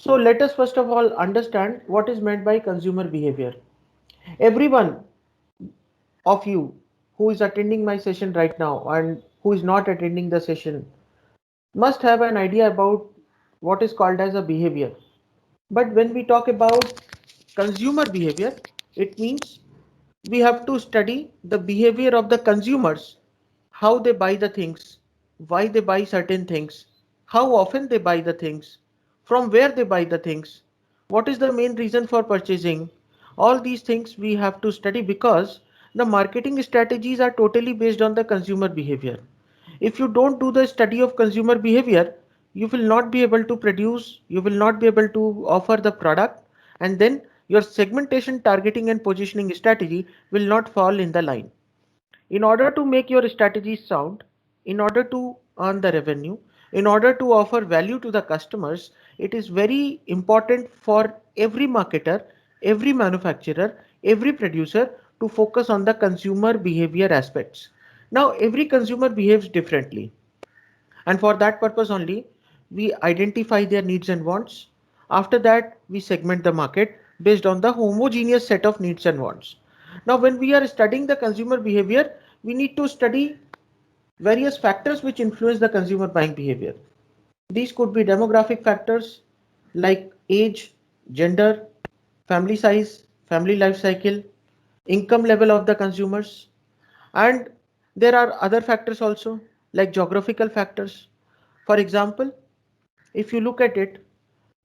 So let us first of all understand what is meant by consumer behavior. Everyone of you who is attending my session right now and who is not attending the session must have an idea about what is called as a behavior. But when we talk about consumer behavior, it means we have to study the behavior of the consumers, how they buy the things, why they buy certain things, how often they buy the things, from where they buy the things, what is the main reason for purchasing. All these things we have to study because the marketing strategies are totally based on the consumer behavior. If you don't do the study of consumer behavior, you will not be able to produce, you will not be able to offer the product, and then your segmentation, targeting, and positioning strategy will not fall in the line. In order to make your strategy sound, in order to earn the revenue, in order to offer value to the customers, it is very important for every marketer, every manufacturer, every producer to focus on the consumer behavior aspects. Now, every consumer behaves differently, and for that purpose only, we identify their needs and wants. After that, we segment the market based on the homogeneous set of needs and wants. Now, when we are studying the consumer behavior, we need to study various factors which influence the consumer buying behavior. These could be demographic factors like age, gender, family size, family life cycle, income level of the consumers, and there are other factors also like geographical factors. For example, if you look at it,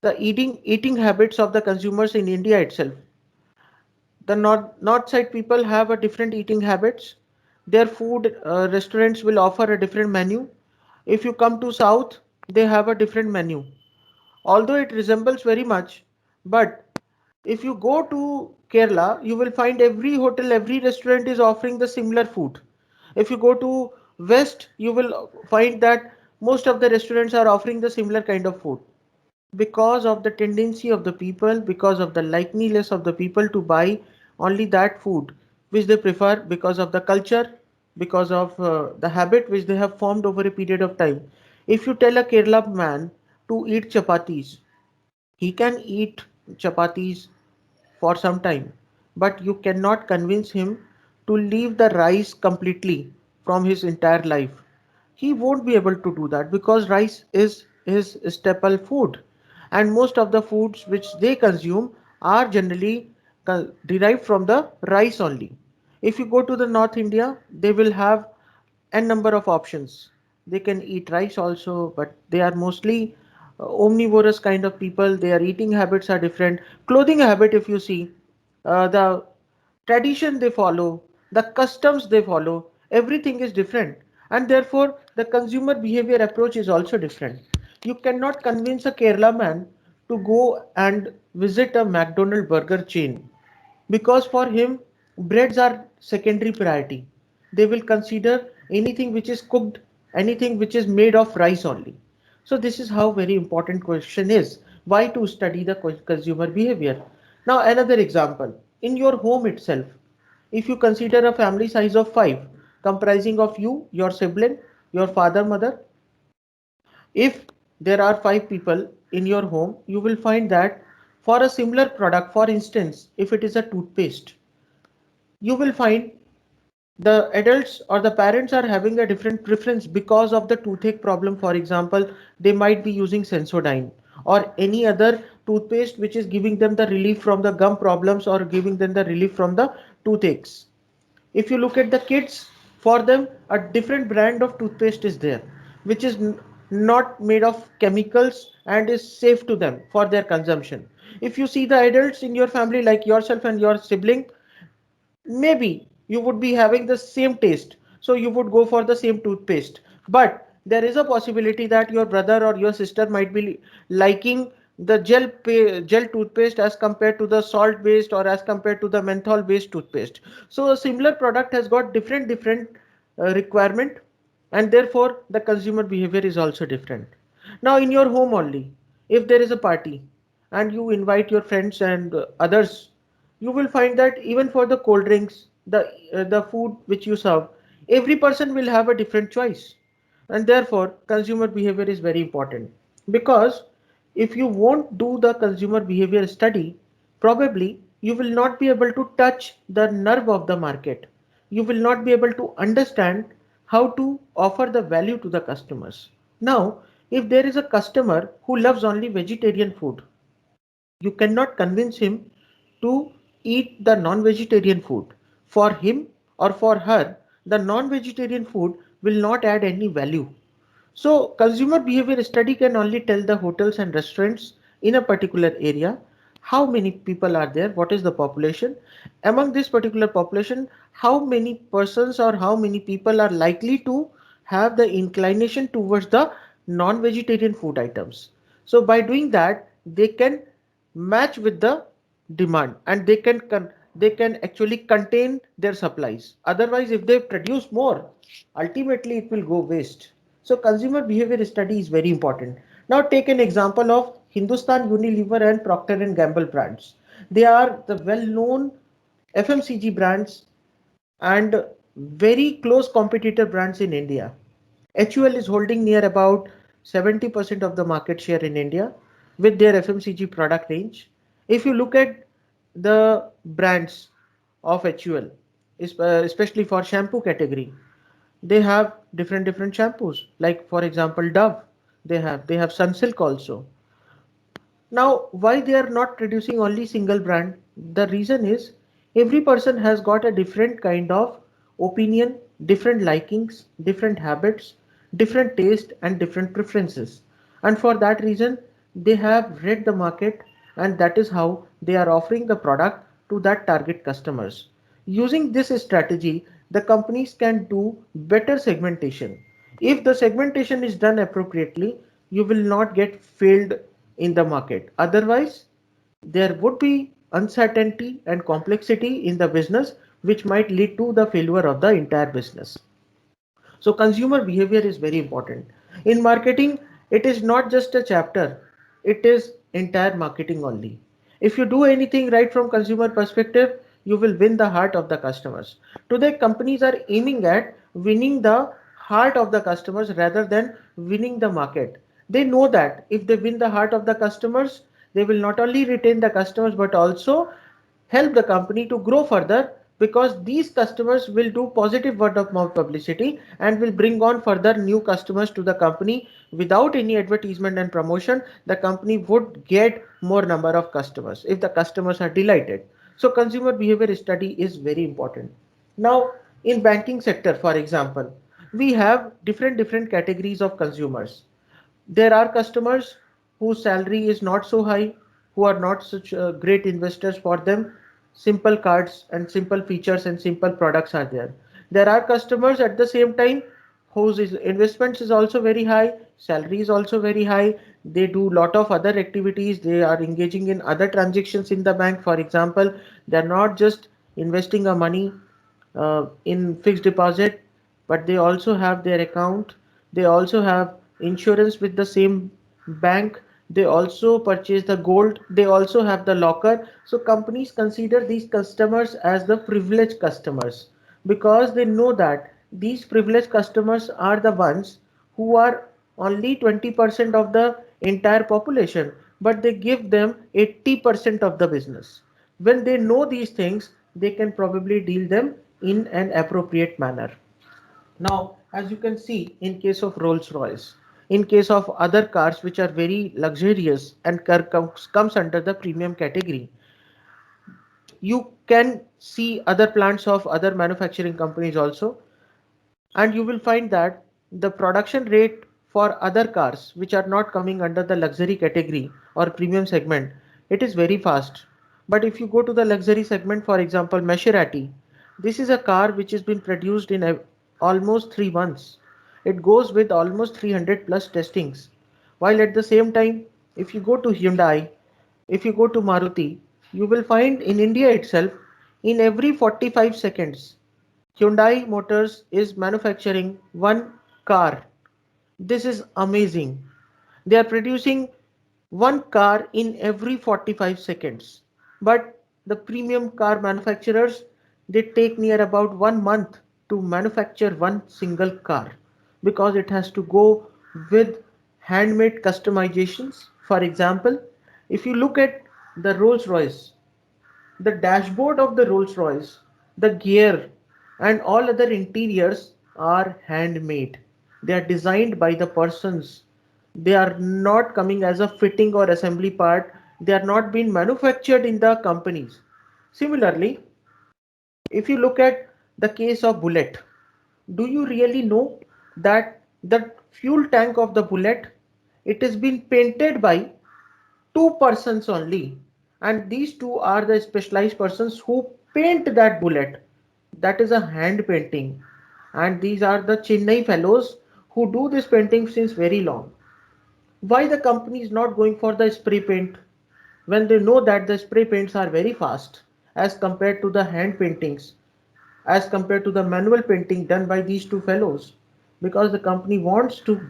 the eating habits of the consumers in India itself, the north side people have a different eating habits. Their food restaurants will offer a different menu. If you come to south, they have a different menu. Although it resembles very much, but if you go to Kerala, you will find every hotel, every restaurant is offering the similar food. If you go to West, you will find that most of the restaurants are offering the similar kind of food because of the tendency of the people, because of the likeliness of the people to buy only that food which they prefer, because of the culture, because of the habit which they have formed over a period of time. If you tell a Kerala man to eat chapatis, he can eat chapatis for some time, but you cannot convince him to leave the rice completely from his entire life. He won't be able to do that because rice is his staple food, and most of the foods which they consume are generally derived from the rice only. If you go to the North India, they will have n number of options. They can eat rice also, but they are mostly omnivorous kind of people. Their eating habits are different. Clothing habit, if you see, the tradition they follow, the customs they follow, everything is different. And therefore, the consumer behavior approach is also different. You cannot convince a Kerala man to go and visit a McDonald burger chain because for him, breads are secondary priority. They will consider anything which is cooked, anything which is made of rice only. So this is how very important question is. Why to study the consumer behavior? Now another example. In your home itself, if you consider a family size of 5, comprising of you, your sibling, your father, mother, if there are 5 people in your home, you will find that for a similar product, for instance, if it is a toothpaste, you will find the adults or the parents are having a different preference because of the toothache problem. For example, they might be using Sensodyne or any other toothpaste which is giving them the relief from the gum problems or giving them the relief from the toothaches. If you look at the kids, for them a different brand of toothpaste is there which is not made of chemicals and is safe to them for their consumption. If you see the adults in your family like yourself and your sibling, maybe you would be having the same taste, so you would go for the same toothpaste, but there is a possibility that your brother or your sister might be liking the gel toothpaste as compared to the salt based or as compared to the menthol based toothpaste. So a similar product has got different requirement, and therefore the consumer behavior is also different. Now in your home only, if there is a party and you invite your friends and others, you will find that even for the cold drinks, the food which you serve, every person will have a different choice, and therefore consumer behavior is very important because If you won't do the consumer behavior study, probably you will not be able to touch the nerve of the market. You will not be able to understand how to offer the value to the customers. Now, if there is a customer who loves only vegetarian food, you cannot convince him to eat the non-vegetarian food. For him or for her, the non-vegetarian food will not add any value. So consumer behavior study can only tell the hotels and restaurants in a particular area how many people are there, what is the population. Among this particular population, how many persons or how many people are likely to have the inclination towards the non-vegetarian food items. So by doing that, they can match with the demand and they can actually contain their supplies. Otherwise, if they produce more, ultimately it will go waste. So consumer behavior study is very important. Now take an example of Hindustan Unilever and Procter and Gamble brands. They are the well-known FMCG brands and very close competitor brands in India. HUL is holding near about 70% of the market share in India with their FMCG product range. If you look at the brands of HUL, especially for shampoo category, they have different shampoos. Like for example, Dove, they have Sunsilk also. Now, why they are not producing only single brand? The reason is every person has got a different kind of opinion, different likings, different habits, different taste and different preferences. And for that reason, they have read the market and that is how they are offering the product to that target customers. Using this strategy, the companies can do better segmentation. If the segmentation is done appropriately, you will not get failed in the market. Otherwise, there would be uncertainty and complexity in the business, which might lead to the failure of the entire business. So consumer behavior is very important. In marketing, it is not just a chapter, it is entire marketing only. If you do anything right from consumer perspective, you will win the heart of the customers. Today, companies are aiming at winning the heart of the customers rather than winning the market. They know that if they win the heart of the customers, they will not only retain the customers but also help the company to grow further because these customers will do positive word of mouth publicity and will bring on further new customers to the company. Without any advertisement and promotion, the company would get more number of customers if the customers are delighted. So consumer behavior study is very important. Now in banking sector, for example, we have different categories of consumers. There are customers whose salary is not so high, who are not such great investors. For them, simple cards and simple features and simple products are there. There are customers at the same time whose investments is also very high, salary is also very high. They do lot of other activities. They are engaging in other transactions in the bank. For example, they are not just investing a money in fixed deposit, but they also have their account. They also have insurance with the same bank. They also purchase the gold. They also have the locker. So companies consider these customers as the privileged customers because they know that these privileged customers are the ones who are only 20% of the entire population, but they give them 80% of the business. When they know these things, they can probably deal them in an appropriate manner. Now, as you can see, in case of Rolls-Royce, in case of other cars which are very luxurious and comes under the premium category, you can see other plants of other manufacturing companies also, and you will find that the production rate for other cars which are not coming under the luxury category or premium segment, it is very fast. But if you go to the luxury segment, for example Maserati, this is a car which has been produced in almost 3 months. It goes with almost 300 plus testings, while at the same time if you go to Hyundai, if you go to Maruti, you will find in India itself in every 45 seconds Hyundai Motors is manufacturing one car. This is amazing. They are producing one car in every 45 seconds. But the premium car manufacturers, they take near about 1 month to manufacture one single car because it has to go with handmade customizations. For example, if you look at the Rolls-Royce, the dashboard of the Rolls-Royce, the gear, and all other interiors are handmade. They are designed by the persons. They are not coming as a fitting or assembly part. They are not being manufactured in the companies. Similarly, if you look at the case of Bullet, do you really know that the fuel tank of the Bullet, it has been painted by two persons only, and these two are the specialized persons who paint that bullet. That is a hand painting, and these are the Chennai fellows who do this painting since very long. Why the company is not going for the spray paint when they know that the spray paints are very fast as compared to the hand paintings, as compared to the manual painting done by these two fellows? Because the company wants to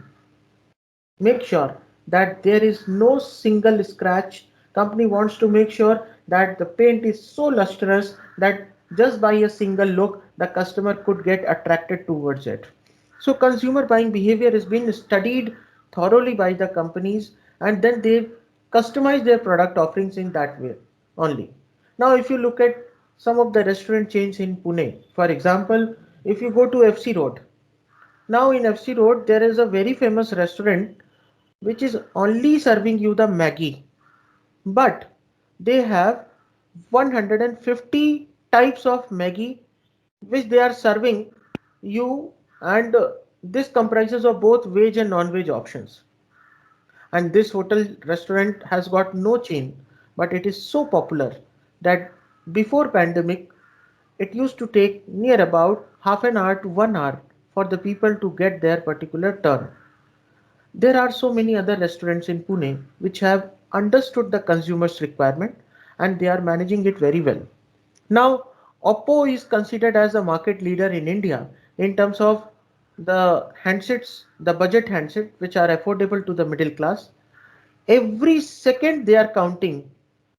make sure that there is no single scratch. Company wants to make sure that the paint is so lustrous that just by a single look the customer could get attracted towards it. So consumer buying behavior has been studied thoroughly by the companies, and then they customize their product offerings in that way only. Now if you look at some of the restaurant chains in Pune, for example, if you go to FC Road, now in FC Road there is a very famous restaurant which is only serving you the Maggie, but they have 150 types of Maggie which they are serving you, and this comprises of both veg and non-veg options. And this hotel restaurant has got no chain, but it is so popular that before pandemic it used to take near about half an hour to 1 hour for the people to get their particular turn. There are so many other restaurants in Pune which have understood the consumer's requirement, and they are managing it very well. Now, Oppo is considered as a market leader in India in terms of the handsets, the budget handsets which are affordable to the middle class. Every second they are counting.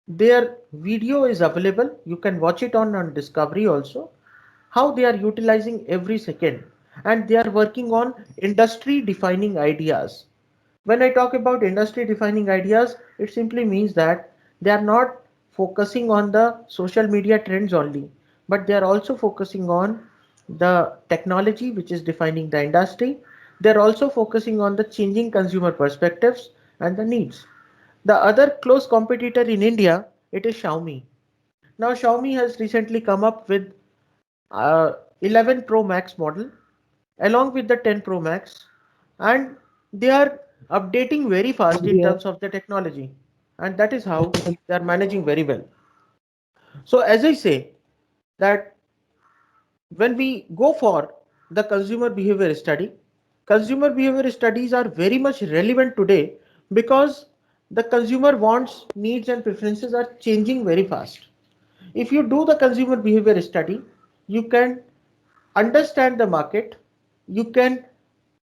Their video is available. You can watch it on Discovery also. How they are utilizing every second, and they are working on industry defining ideas. When I talk about industry defining ideas, it simply means that they are not focusing on the social media trends only, but they are also focusing on the technology which is defining the industry. They are also focusing on the changing consumer perspectives and the needs. The other close competitor in India, it is Xiaomi. Now Xiaomi has recently come up with 11 Pro Max model along with the 10 Pro Max, and they are updating very fast in Yeah. terms of the technology, and that is how they are managing very well. So as I say that when we go for the consumer behavior studies are very much relevant today because the consumer wants, needs and preferences are changing very fast. If you do the consumer behavior study, you can understand the market, you can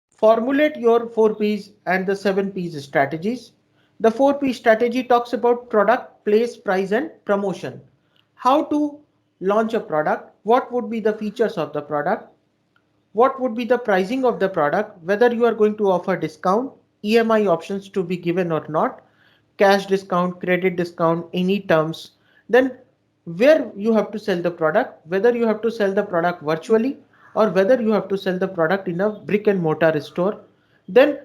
formulate your 4 P's and the 7 P's strategies. The 4 P strategy talks about product, place, price, and promotion. How to launch a product, what would be the features of the product, what would be the pricing of the product, whether you are going to offer discount, EMI options to be given or not, cash discount, credit discount, any terms, then where you have to sell the product, whether you have to sell the product virtually or whether you have to sell the product in a brick and mortar store, then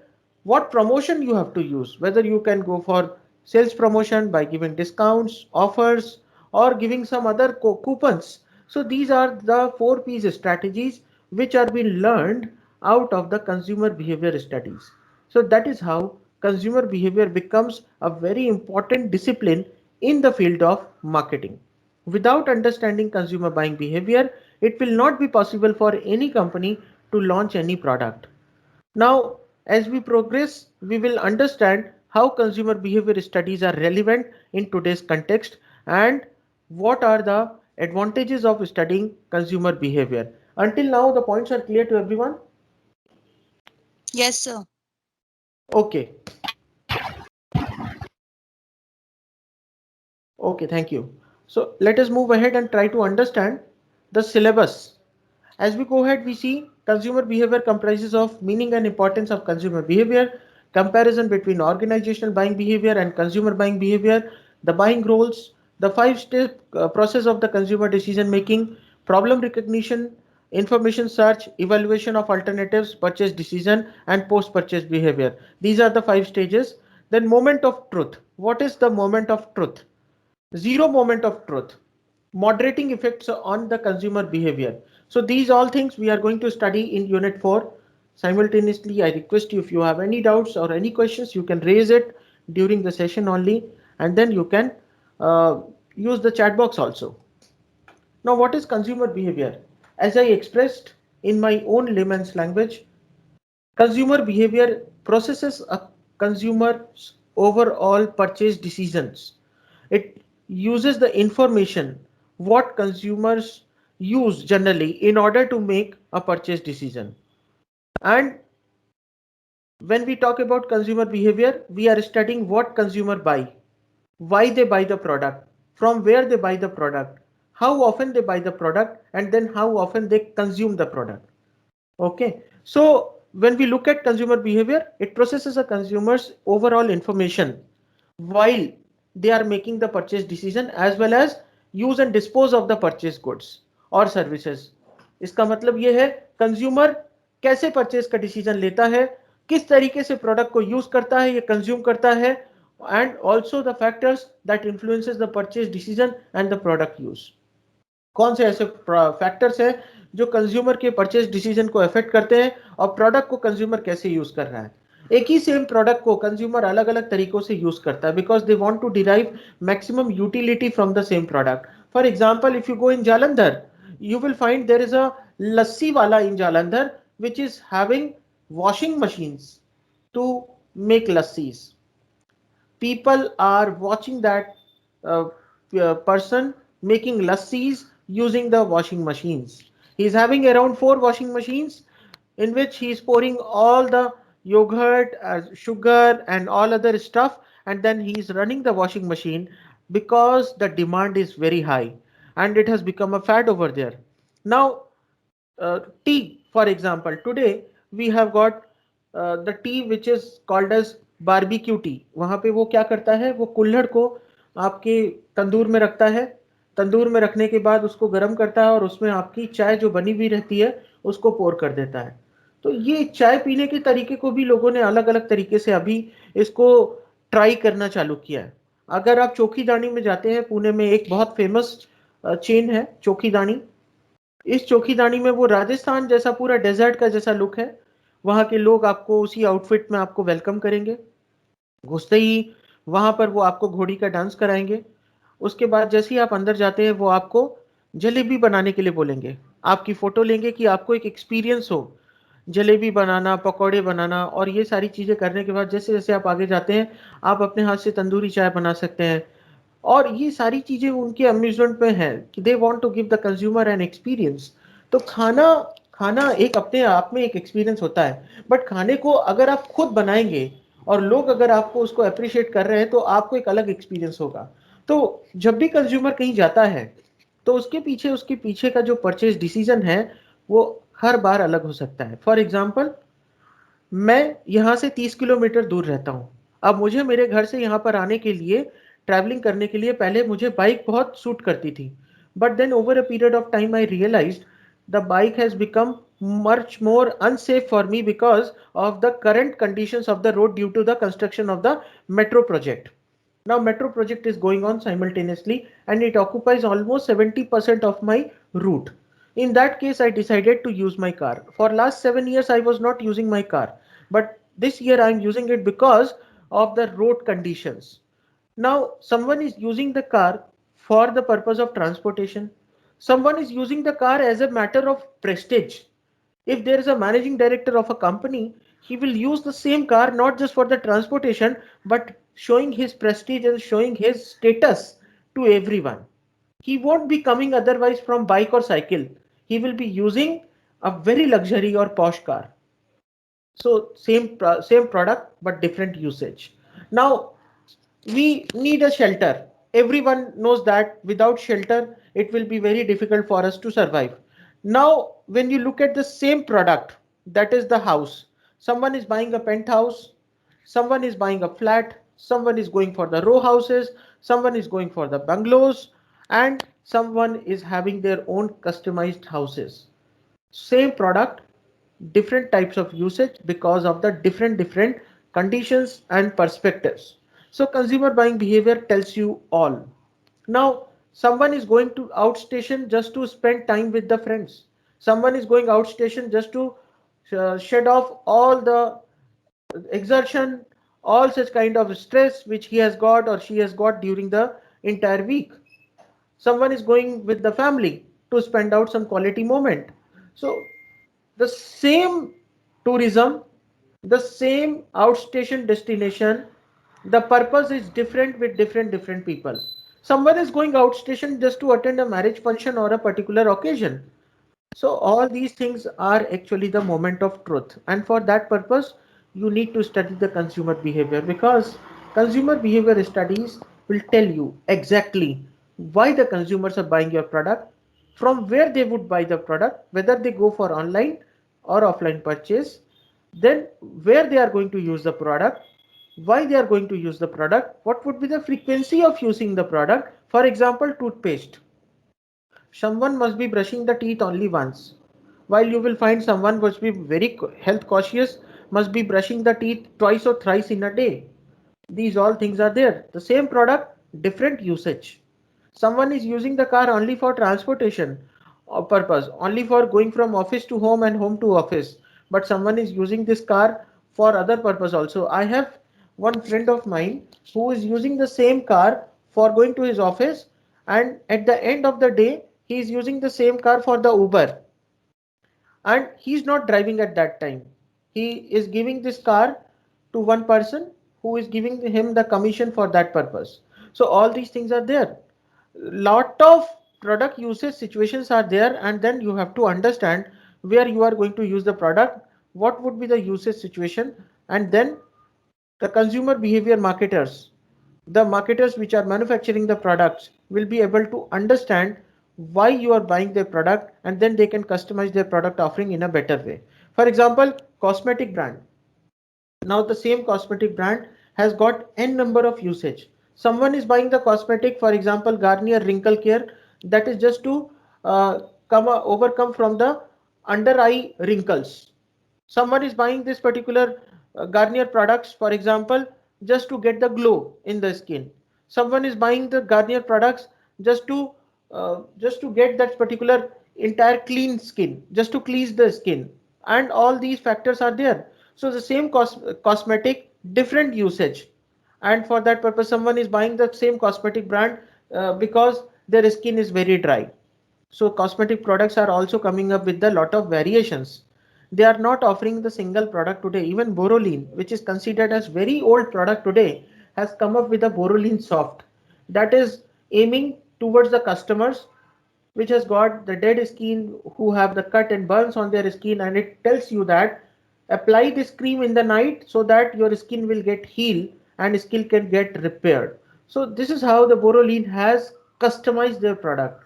what promotion you have to use, whether you can go for sales promotion by giving discounts, offers, or giving some other coupons. So these are the 4 P's strategies which are being learned out of the consumer behavior studies. So that is how consumer behavior becomes a very important discipline in the field of marketing. Without understanding consumer buying behavior, it will not be possible for any company to launch any product. Now, as we progress, we will understand how consumer behavior studies are relevant in today's context and what are the advantages of studying consumer behavior. Until now, the points are clear to everyone? Yes, sir. Okay, okay, thank you. So let us move ahead and try to understand the syllabus. As we go ahead, we see consumer behavior comprises of meaning and importance of consumer behavior. comparison between organizational buying behavior and consumer buying behavior, the buying roles, the five-step process of the consumer decision making, problem recognition, information search, evaluation of alternatives, purchase decision, and post-purchase behavior. These are the five stages. Then moment of truth. What is the moment of truth? Zero moment of truth. Moderating effects on the consumer behavior. So these all things we are going to study in unit 4 simultaneously. I request you, if you have any doubts or any questions, you can raise it during the session only, and then you can uh, use the chat box also. Now, what is consumer behavior? As I expressed in my own layman's language, consumer behavior processes a consumer's overall purchase decisions. It uses the information what consumers use generally in order to make a purchase decision. And when we talk about consumer behavior, we are studying what consumer buy, why they buy the product, from where they buy the product, how often they buy the product, and then how often they consume the product. Okay, so when we look at consumer behavior, it processes a consumer's overall information while they are making the purchase decision, as well as use and dispose of the purchase goods or services. इसका मतलब ये है consumer कैसे purchase का decision लेता है, किस तरीके से प्रोडक्ट को यूज करता है, ये कंज्यूम करता है, and also the factors that influences the purchase decision and the product use. कौन से ऐसे फैक्टर्स हैं जो कंज्यूमर के परचेज डिसीजन को अफेक्ट करते हैं और प्रोडक्ट को कंज्यूमर कैसे यूज कर रहा है. एक ही सेम प्रोडक्ट को कंज्यूमर अलग अलग तरीकों से यूज करता है because they want to derive maximum utility from the same product. For example, if you go in Jalandhar, you will find there is a lassi wala in Jalandhar which is having washing machines to make lassis. People are watching that person making lassis using the washing machines. He is having around 4 washing machines in which he is pouring all the yogurt, sugar and all other stuff, and then he is running the washing machine because the demand is very high and it has become a fad over there. Now, tea, for example, today we have got the tea which is called as barbecue T. वहां पे वो क्या करता है, वो कुल्हड़ को आपके तंदूर में रखता है, तंदूर में रखने के बाद उसको गर्म करता है और उसमें आपकी चाय जो बनी हुई रहती है उसको पोर कर देता है. तो ये चाय पीने के तरीके को भी लोगों ने अलग अलग तरीके से अभी इसको ट्राई करना चालू किया है. अगर आप चौकीदानी में जाते हैं, पुणे में एक बहुत फेमस चेन है चौकीदानी. इस चौकीदानी में वो राजस्थान जैसा पूरा डेजर्ट का जैसा लुक है. वहां के लोग आपको उसी आउटफिट में आपको वेलकम करेंगे. घुसते ही वहां पर वो आपको घोड़ी का डांस कराएंगे. उसके बाद जैसे ही आप अंदर जाते हैं वो आपको जलेबी बनाने के लिए बोलेंगे, आपकी फोटो लेंगे कि आपको एक एक्सपीरियंस हो जलेबी बनाना, पकौड़े बनाना. और ये सारी चीजें करने के बाद जैसे जैसे आप आगे जाते हैं आप अपने हाथ से तंदूरी चाय बना सकते हैं. और ये सारी चीजें उनके अम्यूजमेंट में है कि they want to give the consumer an experience. तो खाना खाना एक अपने आप में एक एक्सपीरियंस होता है, बट खाने को अगर आप खुद बनाएंगे और लोग अगर आपको उसको अप्रिशिएट कर रहे हैं तो आपको एक अलग एक्सपीरियंस होगा. तो जब भी कंज्यूमर कहीं जाता है तो उसके पीछे का जो परचेज डिसीजन है वो हर बार अलग हो सकता है. फॉर एग्जाम्पल, मैं यहाँ से 30 किलोमीटर दूर रहता हूँ. अब मुझे मेरे घर से यहाँ पर आने के लिए, ट्रैवलिंग करने के लिए पहले मुझे बाइक बहुत सूट करती थी. But then over a period of time I realised the bike has become much more unsafe for me because of the current conditions of the road due to the construction of the metro project. Now metro project is going on simultaneously and it occupies almost 70% of my route. In that case, I decided to use my car. For last 7 years I was not using my car, but this year I am using it because of the road conditions. Now someone is using the car for the purpose of transportation, someone is using the car as a matter of prestige. If there is a managing director of a company, he will use the same car not just for the transportation, but showing his prestige and showing his status to everyone. He won't be coming otherwise from bike or cycle. He will be using a very luxury or posh car. So same product but different usage. Now we need a shelter. Everyone knows that without shelter, it will be very difficult for us to survive. Now, when you look at the same product, that is the house, someone is buying a penthouse, Someone is buying a flat, someone is going for the row houses, someone is going for the bungalows, and someone is having their own customized houses. Same product, different types of usage because of the different conditions and perspectives. So consumer buying behavior tells you all. Now, someone is going to outstation just to spend time with the friends. Someone is going outstation just to shed off all the exertion, all such kind of stress which he has got or she has got during the entire week. Someone is going with the family to spend out some quality moment. So the same tourism, the same outstation destination, the purpose is different with different people. Someone is going outstation just to attend a marriage function or a particular occasion. So all these things are actually the moment of truth, and for that purpose you need to study the consumer behavior, because consumer behavior studies will tell you exactly why the consumers are buying your product, from where they would buy the product, whether they go for online or offline purchase, then where they are going to use the product, why they are going to use the product, what would be the frequency of using the product. For example, toothpaste, someone must be brushing the teeth only once, while you will find someone must be very health cautious, must be brushing the teeth twice or thrice in a day. These all things are there. The same product, different usage. Someone is using the car only for transportation purpose, only for going from office to home and home to office. But someone is using this car for other purpose also. I have one friend of mine who is using the same car for going to his office, and at the end of the day, he is using the same car for the Uber, and he's not driving at that time. He is giving this car to one person who is giving him the commission for that purpose. So all these things are there. Lot of product usage situations are there, and then you have to understand where you are going to use the product, what would be the usage situation, and then the consumer behavior marketers, the marketers which are manufacturing the products, will be able to understand why you are buying their product, and then they can customize their product offering in a better way. For example, cosmetic brand. Now the same cosmetic brand has got n number of usage. Someone is buying the cosmetic, for example, Garnier wrinkle care, that is just to overcome from the under eye wrinkles. Someone is buying this particular Garnier products, for example, just to get the glow in the skin. Someone is buying the Garnier products just to get that particular entire clean skin, just to cleanse the skin, and all these factors are there. So the same cosmetic, different usage, and for that purpose, someone is buying the same cosmetic brand because their skin is very dry. So cosmetic products are also coming up with a lot of variations. They are not offering the single product today. Even Boroline, which is considered as very old product today, has come up with a Boroline Soft that is aiming towards the customers which has got the dead skin, who have the cut and burns on their skin, and it tells you that apply this cream in the night so that your skin will get healed and skin can get repaired. So this is how the Boroline has customized their product.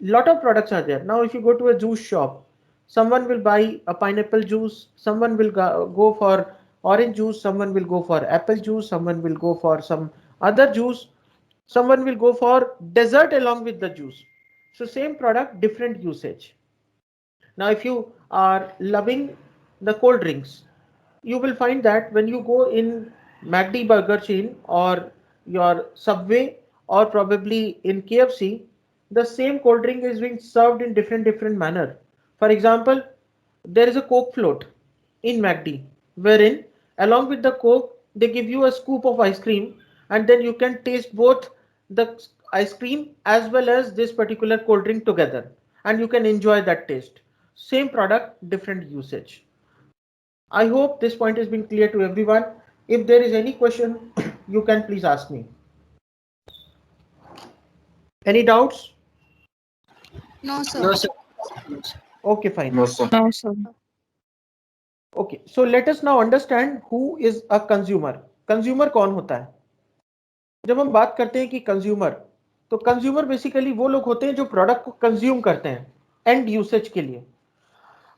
Lot of products are there. Now if you go to a juice shop, someone will buy a pineapple juice, someone will go for orange juice, someone will go for apple juice, someone will go for some other juice, someone will go for dessert along with the juice. So same product, different usage. Now if you are loving the cold drinks, you will find that when you go in McD burger chain or your Subway or probably in KFC, the same cold drink is being served in different manner. For example, there is a Coke float in McD, wherein along with the Coke they give you a scoop of ice cream, and then you can taste both the ice cream as well as this particular cold drink together, and you can enjoy that taste. Same product, different usage. I hope this point has been clear to everyone. If there is any question, you can please ask me. Any doubts? No, sir. No, sir. Okay, fine. No, sir. No, sir. Okay, so let us now understand who is a consumer. Consumer कौन होता है? जब हम बात करते हैं कि consumer, तो कंज्यूमर बेसिकली वो लोग होते हैं जो प्रोडक्ट को कंज्यूम करते हैं एंड यूसेज के लिए.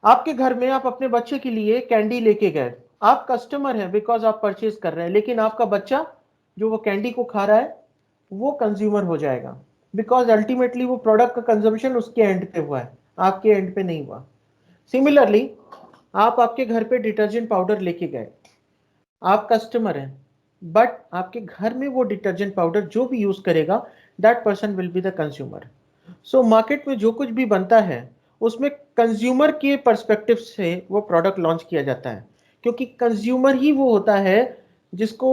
आपके घर में आप अपने बच्चे के लिए कैंडी लेके गए, आप कस्टमर हैं बिकॉज आप परचेज कर रहे हैं, लेकिन आपका बच्चा जो वो कैंडी को खा रहा है वो कंज्यूमर हो जाएगा, बिकॉज अल्टीमेटली वो प्रोडक्ट का कंजम्पशन उसके एंड पे हुआ है, आपके एंड पे नहीं हुआ। सिमिलरली आप आपके घर पे डिटर्जेंट पाउडर लेके गए, आप कस्टमर हैं, बट आपके घर में वो डिटर्जेंट पाउडर जो भी यूज करेगा that person will be the consumer. So market में जो कुछ भी बनता है उसमें कंज्यूमर के पर्सपेक्टिव से वो प्रोडक्ट लॉन्च किया जाता है, क्योंकि कंज्यूमर ही वो होता है जिसको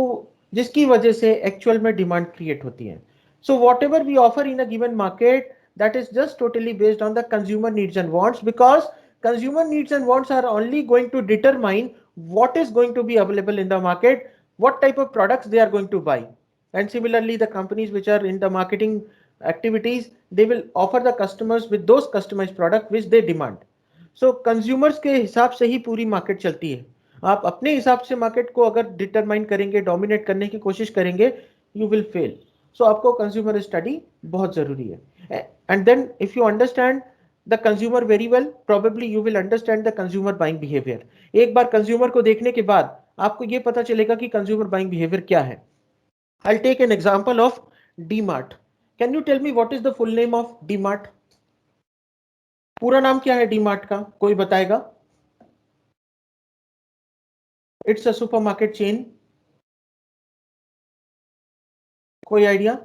जिसकी वजह से एक्चुअल में डिमांड क्रिएट होती है। So whatever we offer in a given market, that is just totally based on the consumer needs and wants, because consumer needs and wants are only going to determine what is going to be available in the market, what type of products they are going to buy. And similarly the companies which are in the marketing activities, they will offer the customers with those customized product which they demand. So consumers के हिसाब से ही पूरी market चलती है। आप अपने हिसाब से मार्केट को अगर डिटरमाइन करेंगे, डोमिनेट करने की कोशिश करेंगे, यू विल फेल। सो आपको कंज्यूमर स्टडी बहुत जरूरी है। And then if you understand the consumer very well, probably you will understand the consumer buying behaviour. एक बार कंज्यूमर को देखने के बाद आपको ये पता चलेगा कि कंज्यूमर बाइंग बिहेवियर क्या है। I'll take an example of DMart. Can you tell me what is the full name of DMart? पूरा नाम क्या है डीमार्ट का, कोई बताएगा? It's a supermarket chain. कोई idea?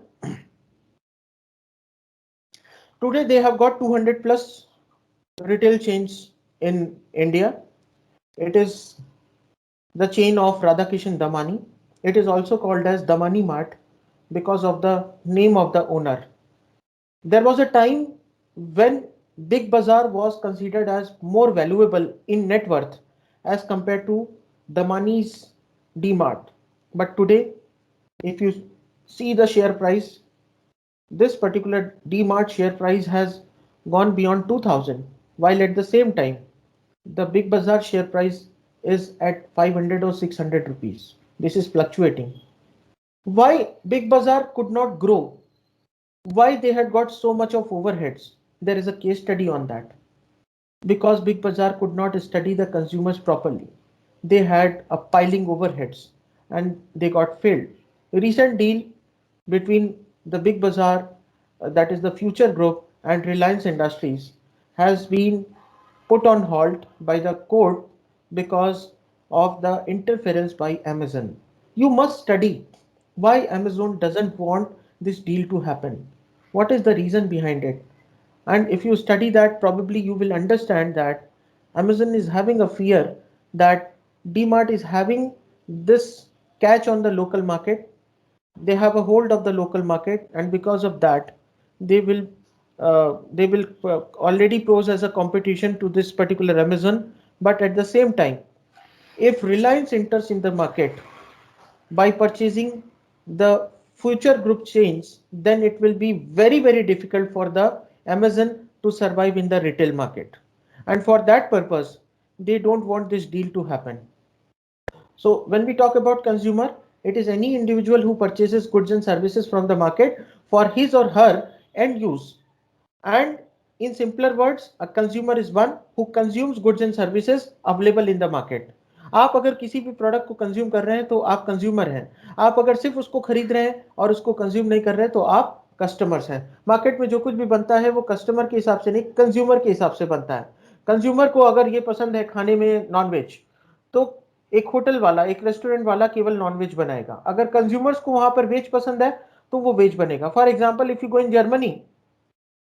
Today they have got 200 plus retail chains in India. It is the chain of Radhakishan Damani. It is also called as Damani Mart because of the name of the owner. There was a time when Big Bazaar was considered as more valuable in net worth as compared to Damani's DMart. But today, if you see the share price, this particular DMart share price has gone beyond 2000, while at the same time, the Big Bazaar share price is at 500 or 600 rupees. This is fluctuating. Why Big Bazaar could not grow? Why they had got so much of overheads? There is a case study on that. Because Big Bazaar could not study the consumers properly. They had a piling overheads and they got failed. A recent deal between the Big Bazaar, that is the Future Group, and Reliance Industries has been put on hold by the court because of the interference by Amazon. You must study why Amazon doesn't want this deal to happen. What is the reason behind it? And if you study that, probably you will understand that Amazon is having a fear that DMart is having this catch on the local market. They have a hold of the local market, and because of that, they will already pose as a competition to this particular Amazon. But at the same time, if Reliance enters in the market by purchasing the Future Group chains, then it will be very, very difficult for the Amazon to survive in the retail market. And for that purpose, they don't want this deal to happen. So when we talk about consumer, it is any individual who purchases goods and services from the market for his or her end use. And in simpler words, a consumer is one who consumes goods and services available in the market. आप अगर किसी भी product को consume कर रहे हैं तो आप कंज्यूमर हैं। आप अगर सिर्फ उसको खरीद रहे हैं और उसको कंज्यूम नहीं कर रहे हैं तो आप कस्टमर्स हैं। मार्केट में जो कुछ भी बनता है वो कस्टमर के हिसाब से नहीं, कंज्यूमर के हिसाब से बनता है। कंज्यूमर को अगर ये पसंद है खाने में नॉनवेज, तो एक होटल वाला, एक रेस्टोरेंट वाला केवल नॉनवेज बनाएगा। अगर कंज्यूमर्स को वहां पर वेज पसंद है तो वो वेज बनेगा। For example, if you go in Germany,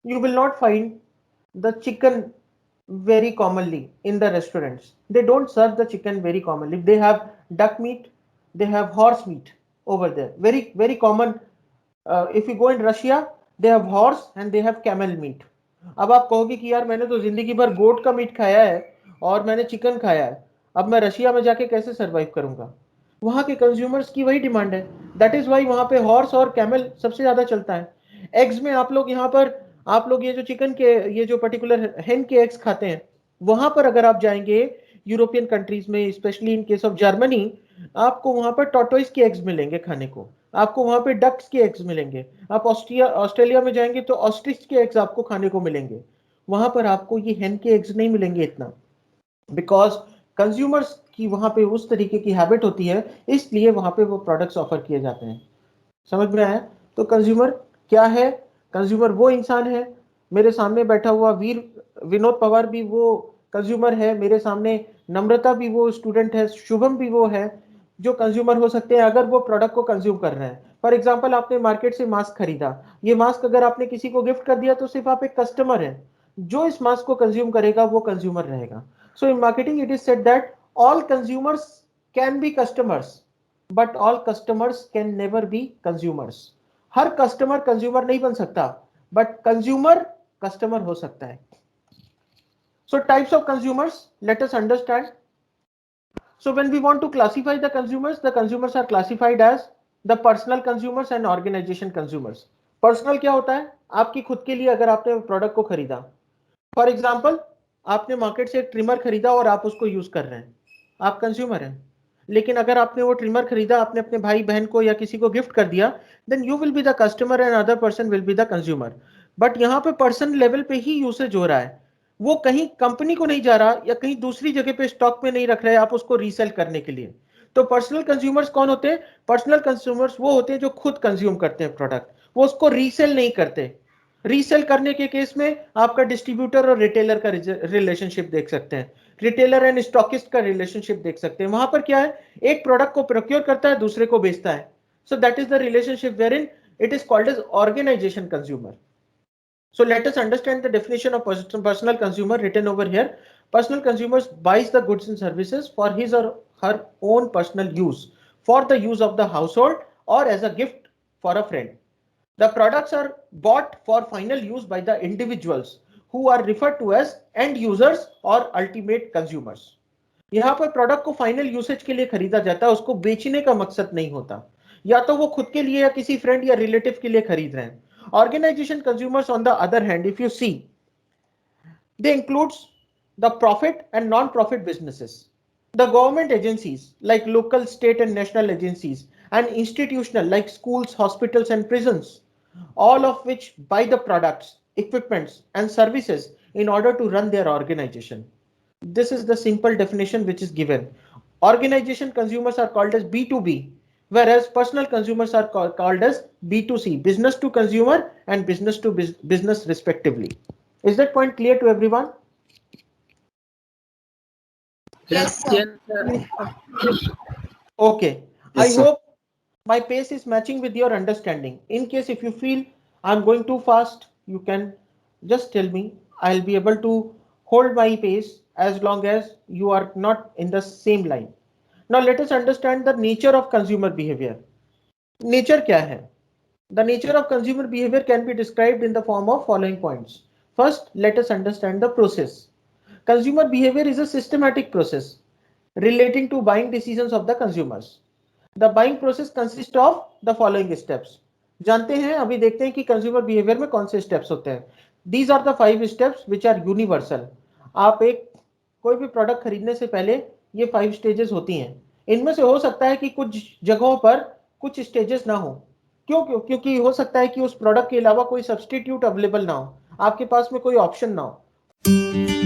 you will not find the chicken very commonly in the restaurants. They don't serve the chicken very commonly. They have duck meat, they have horse meat over there. Very, very common. If you go in Russia, they have horse and they have camel meat. अब आप कहोगे कि यार मैंने तो जिंदगी भर गोट का मीट खाया है और मैंने चिकन खाया है, अब मैं रशिया में जाके कैसे सरवाइव करूंगा? वहां के कंज्यूमर्स की वही डिमांड है। दैट इज वाई वहां पे हॉर्स और कैमल सबसे ज्यादा चलता है। एग्स में आप लोग यहाँ पर, आप लोग ये जो चिकन के, ये जो पर्टिकुलर हेन के एग्स खाते हैं, वहां पर अगर आप जाएंगे यूरोपियन कंट्रीज में, specially in case of Germany, आपको वहां पर टॉर्टोइस के एग्स मिलेंगे खाने को, आपको वहां पे डक्स के एग्स मिलेंगे। आप ऑस्ट्रेलिया में जाएंगे तो ऑस्ट्रिच के एग्स आपको खाने को मिलेंगे। वहां पर आपको ये हेन के एग्स नहीं मिलेंगे इतना, बिकॉज कंज्यूमर्स की वहां पे उस तरीके की हैबिट होती है, इसलिए वहां पे वो प्रोडक्ट्स ऑफर किए जाते हैं। समझ में आया? तो कंज्यूमर क्या है? कंज्यूमर वो इंसान है, मेरे सामने बैठा हुआ विनोद पवार भी वो कंज्यूमर है, मेरे सामने नम्रता भी वो स्टूडेंट है, शुभम भी वो है जो कंज्यूमर हो सकते हैं अगर वो प्रोडक्ट को कंज्यूम कर रहे हैं। फॉर एग्जाम्पल, आपने मार्केट से मास्क खरीदा, ये मास्क अगर आपने किसी को गिफ्ट कर दिया तो सिर्फ आप एक कस्टमर है, जो इस मास्क को कंज्यूम करेगा वो कंज्यूमर रहेगा। So in marketing it is said that all consumers can be customers, but all customers can never be consumers. हर कस्टमर कंज्यूमर नहीं बन सकता, बट कंज्यूमर कस्टमर हो सकता है। So types of consumers, let us understand. So when we want to classify the consumers are classified as the personal consumers and organization consumers. Personal क्या होता है? आपकी खुद के लिए अगर आपने प्रोडक्ट को खरीदा, फॉर एग्जाम्पल आपने मार्केट से एक ट्रिमर खरीदा और आप उसको यूज कर रहे हैं, आप कंज्यूमर हैं। लेकिन अगर आपने वो ट्रिमर खरीदा, आपने अपने भाई बहन को या किसी को गिफ्ट कर दिया, then you will be the customer and other person will be the consumer. But यहाँ पे पर्सन लेवल पे ही यूसेज हो रहा है, वो कहीं कंपनी को नहीं जा रहा या कहीं दूसरी जगह पे स्टॉक में नहीं रख रहे आप उसको रीसेल करने के लिए। तो पर्सनल कंज्यूमर्स कौन होते हैं? पर्सनल कंज्यूमर्स वो होते हैं जो खुद कंज्यूम करते हैं प्रोडक्ट, वो उसको रीसेल नहीं करते। रीसेल करने के केस में आपका डिस्ट्रीब्यूटर और रिटेलर का रिलेशनशिप देख सकते हैं, रिटेलर एंड स्टॉकिस्ट का रिलेशनशिप देख सकते हैं। वहां पर क्या है, एक प्रोडक्ट को प्रोक्योर करता है, दूसरे को बेचता है। So that is the relationship wherein it is called as organisation consumer. So let us understand the definition of personal consumer written over here. Personal consumers buys the goods and services for his or her own personal use, for the use of the household or as a gift for a friend. The products are bought for final use by the individuals who are referred to as end users or ultimate consumers. यहाँ पर product को final usage के लिए खरीदा जाता है, उसको बेचने का मकसद नहीं होता। या तो वो खुद के लिए या किसी फ्रेंड या रिलेटिव के लिए खरीद रहे हैं। Organization consumers, on the other hand, if you see, they includes the profit and non-profit businesses, the government agencies like local, state and national agencies, and institutional like schools, hospitals and prisons, all of which buy the products, equipments and services in order to run their organization. This is the simple definition which is given. Organization consumers are called as B2B, whereas personal consumers are called as B2C, business to consumer and business to business respectively. Is that point clear to everyone? Yes, sir. Okay. Yes, I sir. hope my pace is matching with your understanding. In case if you feel I'm going too fast, you can just tell me. I'll be able to hold my pace as long as you are not in the same line. Now let us understand the nature of consumer behavior. Nature क्या है? The nature of consumer behavior can be described in the form of following points. First, let us understand the process. Consumer behavior is a systematic process relating to buying decisions of the consumers. The buying process consists of the following steps. जानते हैं, अभी देखते हैं कि consumer behaviour में कौन से steps होते हैं। These are the 5 steps which are universal. आप कोई भी प्रोडक्ट खरीदने से पहले ये 5 स्टेजेस होती हैं। इनमें से हो सकता है कि कुछ जगहों पर कुछ स्टेजेस ना हो। क्योंकि हो सकता है कि उस प्रोडक्ट के अलावा कोई सब्स्टिट्यूट अवेलेबल ना हो, आपके पास में कोई ऑप्शन ना हो।